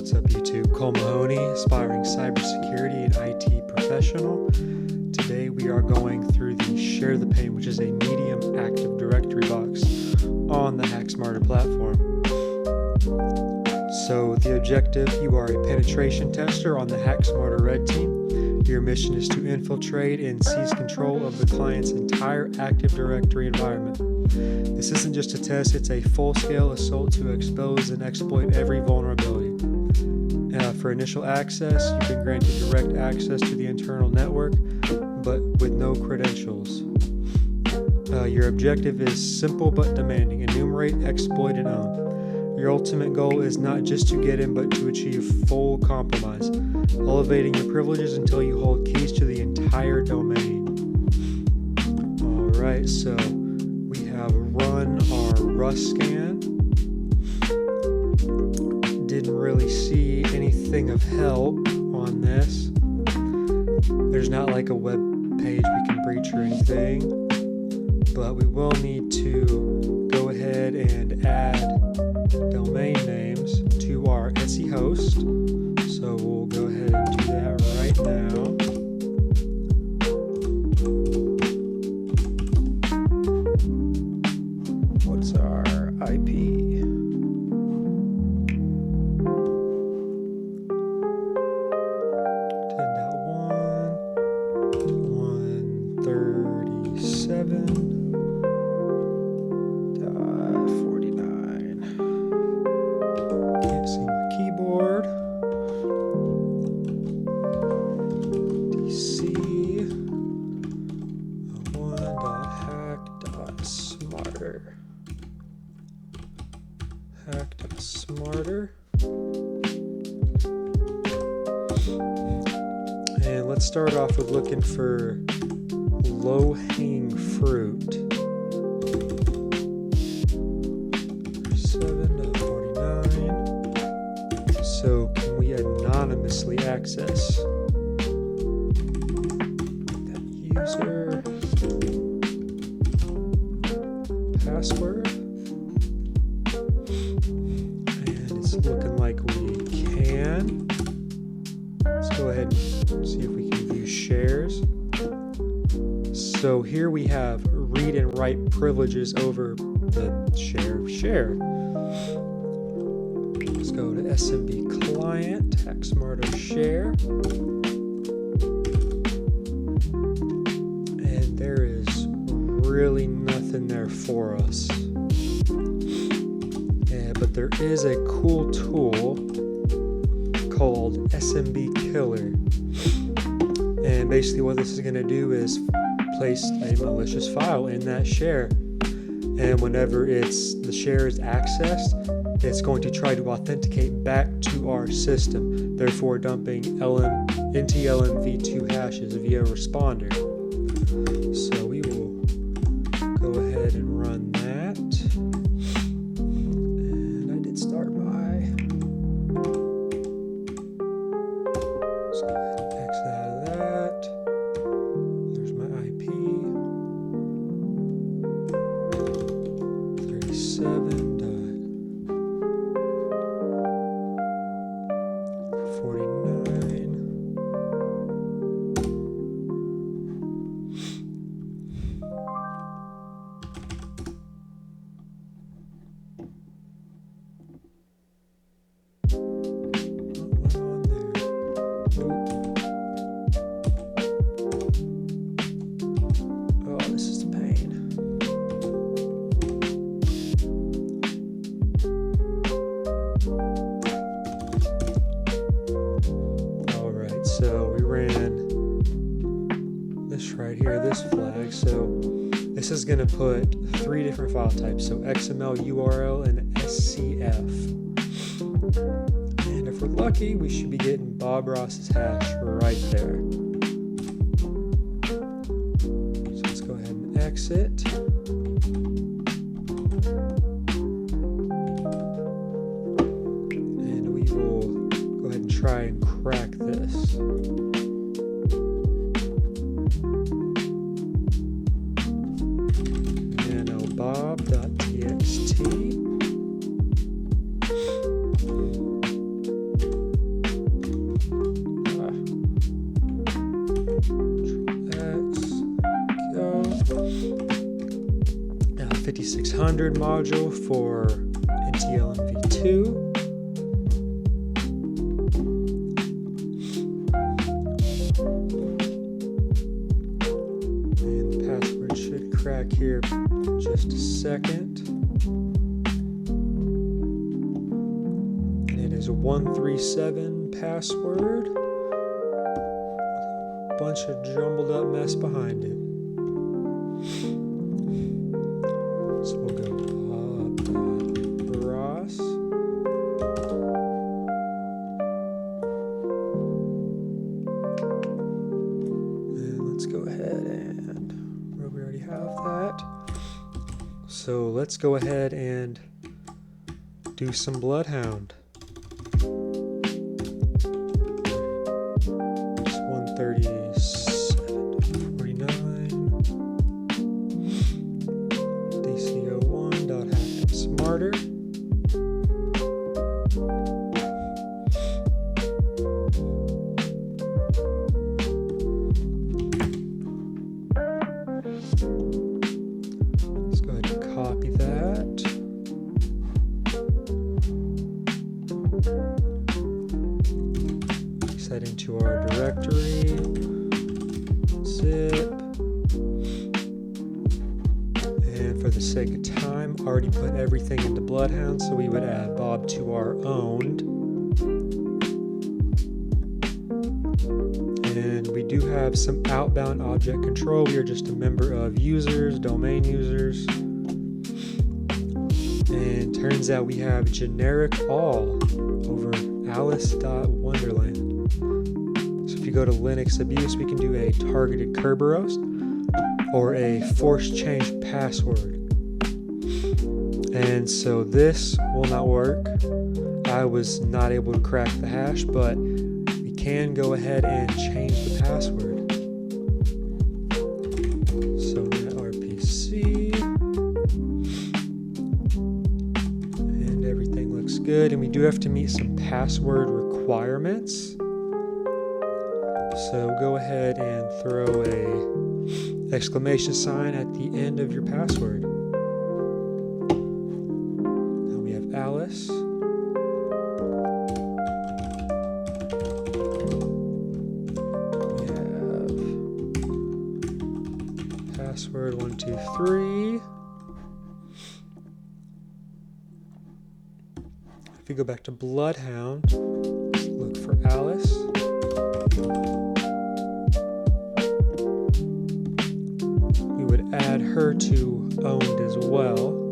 What's up, YouTube? Cole Mahoney, aspiring cybersecurity and IT professional. Today we are going through the ShareThePain, which is a medium Active Directory box on the HackSmarter platform. So the objective, you are a penetration tester on the HackSmarter Red Team. Your mission is to infiltrate and seize control of the client's entire Active Directory environment. This isn't just a test, it's a full-scale assault to expose and exploit every vulnerability. For initial access, you've been granted direct access to the internal network, but with no credentials. Your objective is simple but demanding: enumerate, exploit, and own. Your ultimate goal is not just to get in, but to achieve full compromise, elevating your privileges until you hold keys to the entire domain. Alright, so we have run our Rust scan. Didn't really see anything of help on this. There's not like a web page we can breach or anything, but we will need to go ahead and add domain names to our SE host. So we'll go ahead and do that right now. What's our IP? 10.137.49. Can't see my keyboard. DC 1.hack.smarter. Hack.smarter. And let's start off with looking for low-hanging fruit. 7.49. So can we anonymously access that user password? And it's looking like we can. Let's go ahead and see if we can view shares. So here we have read and write privileges over the share. Let's go to SMB client, HackSmarter share. And there is really nothing there for us. But there is a cool tool called SMB Killer. And basically what this is going to do is place a malicious file in that share, and whenever the share is accessed, it's going to try to authenticate back to our system, therefore dumping NTLM-v2 hashes via responder. So we will go ahead and run that, and I did start my. Let's go ahead and exit out of that. There's my IP. 37.49. So we ran this right here, this flag. So this is going to put 3 different file types, so XML, URL, and SCF. And if we're lucky, we should be getting Bob Ross's hash right there. So let's go ahead and exit. And we will go ahead and try and crack this. Bob.txt. 100 module for NTLMv2. And the password should crack here in just a second. And it is a 137 password. Bunch of jumbled up mess behind it. So we'll go Bob.Ross. And let's go ahead and we already have that. So let's go ahead and do some Bloodhound. 137.49 DCO1.HackSmarter. Let's go ahead and copy that. Set into our directory, zip, and for the sake of time, already put everything into Bloodhound, so we would add Bob to our owned. And we do have some outbound object control. We are just a member of users, domain users. And turns out we have generic all over alice.wonderland. So if you go to Linux abuse, we can do a targeted Kerberos or a forced change password. And so this will not work. I was not able to crack the hash, but we can go ahead and change the password. So RPC, and everything looks good. And we do have to meet some password requirements. So go ahead and throw a exclamation sign at the end of your password. Now we have Alice. We have password 123. If you go back to Bloodhound, look for Alice. We would add her to owned as well.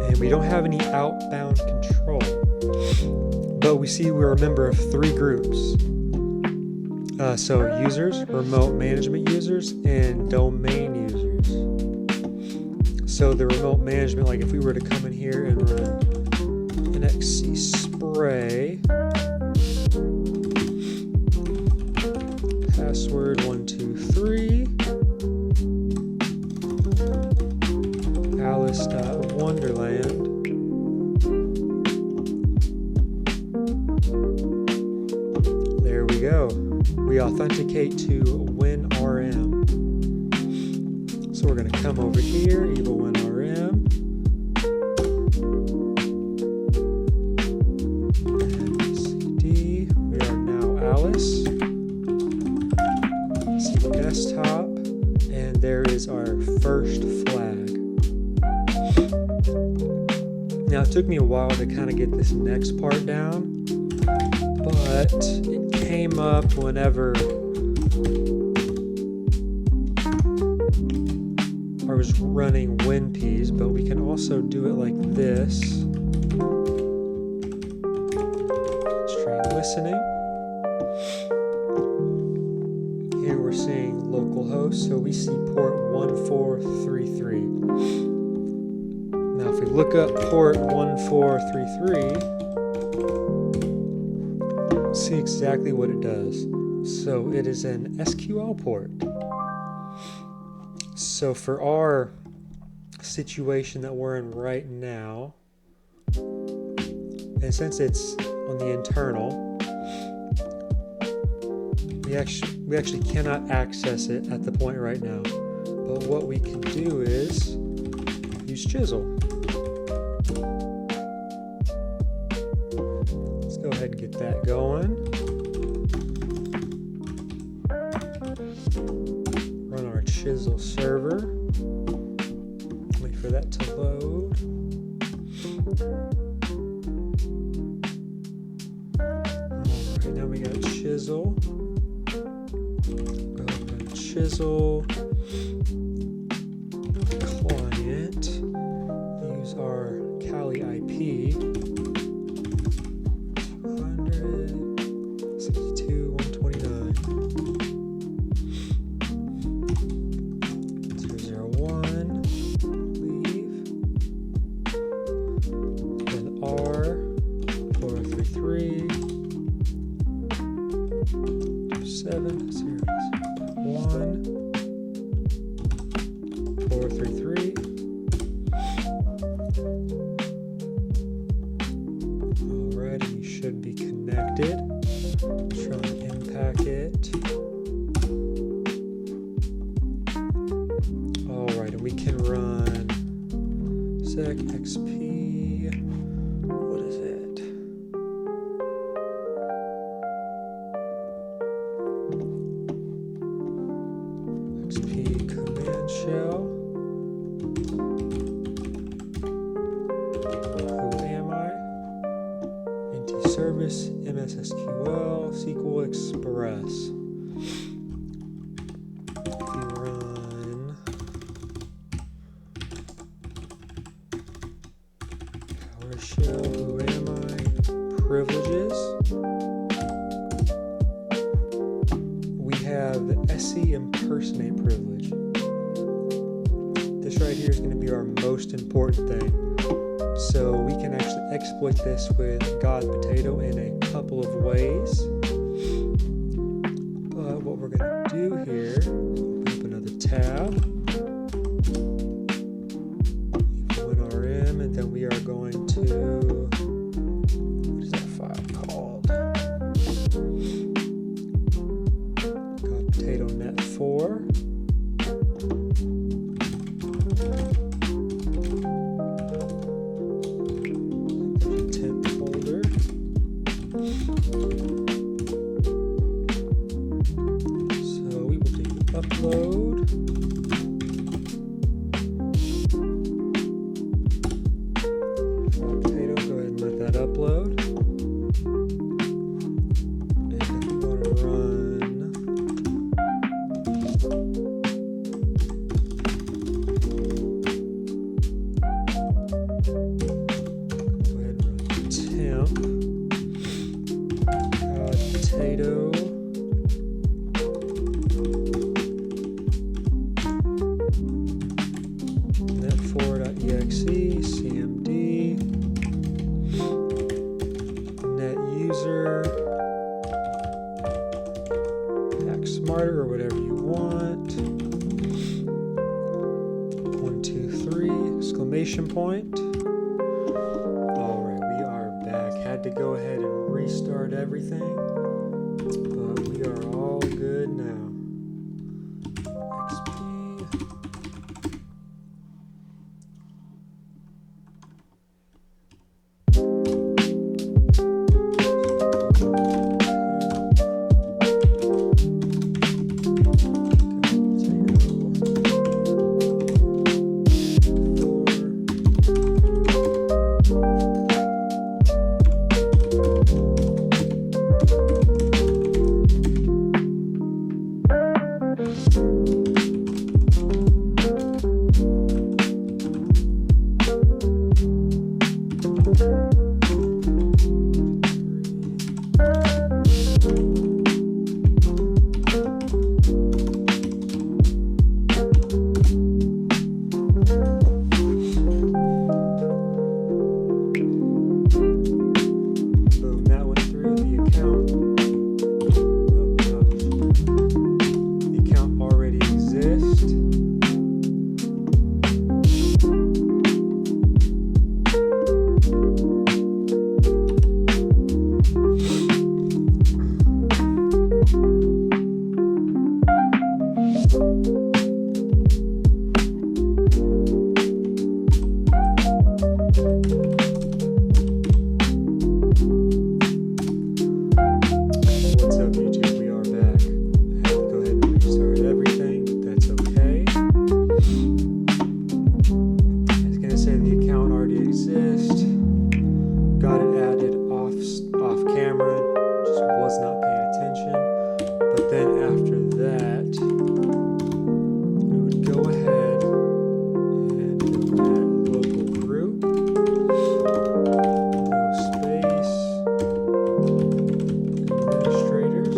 And we don't have any outbound control. But we see we're a member of 3 groups. So users, remote management users, and domain users. So the remote management, like if we were to come in here and run an XC spray, password 123, alice.wonderland. There we go. We authenticate to WinRM. So we're going to come over here, Evil WinRM. And CD. We are now Alice. See desktop. And there is our first flag. Now it took me a while to kind of get this next part down, but it came up whenever I was running WinPs, but we can also do it like this. String listening. Here we're seeing localhost, so we see port 1433. Now if we look up port 1433, see exactly what it does. So it is an SQL port. So for our situation that we're in right now, and since it's on the internal, we actually cannot access it at the point right now. But what we can do is use chisel. Let's go ahead and get that going. Run our chisel server. Wait for that to load. Alright, now we got chisel. Go ahead and chisel. Client. Use our Kali IP. 262.129. 001. Leave. Then R. 433. 7 0 1 433. Alrighty, you should be connected. Try and impact it. Alright, and we can run sec xp. What is it? XP command shell. Who am I? NT service, MSSQL, SQL Express. If you run PowerShell, who am I? Privileges. We have the SE impersonate privilege. This right here is going to be our most important thing. So we can actually exploit this with God Potato in a couple of ways. But what we're going to do here, open up another tab, .rm, and then we are going to, what is that file called? God Potato Net 4. Upload. Potato, go ahead and let that upload. And if you want to run go ahead and run temp. Potato. Net4.exe, cmd, net user, hack smarter or whatever you want. 1 2 3 exclamation point. Alright, we are back. Had to go ahead and restart everything, but we are all good now. XP. What's up, YouTube? We are back. I had to go ahead and restart everything, but that's okay. I was gonna say the account already exists. Got it added off camera. Just was not paying attention. But then after that, we would go ahead and add local group. No space. Administrators.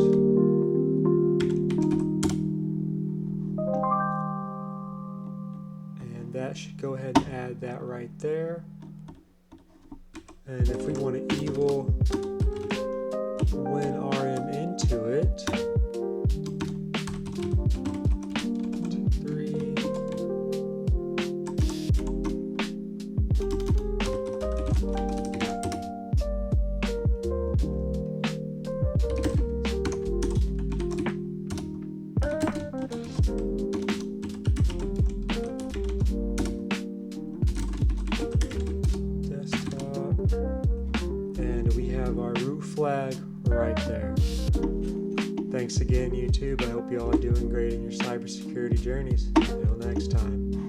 And that should go ahead and add that right there. And if we want to evil win RM into it, 2, 3. And we have our root flag right there. Thanks again, YouTube. I hope you all are doing great in your cybersecurity journeys. Until next time.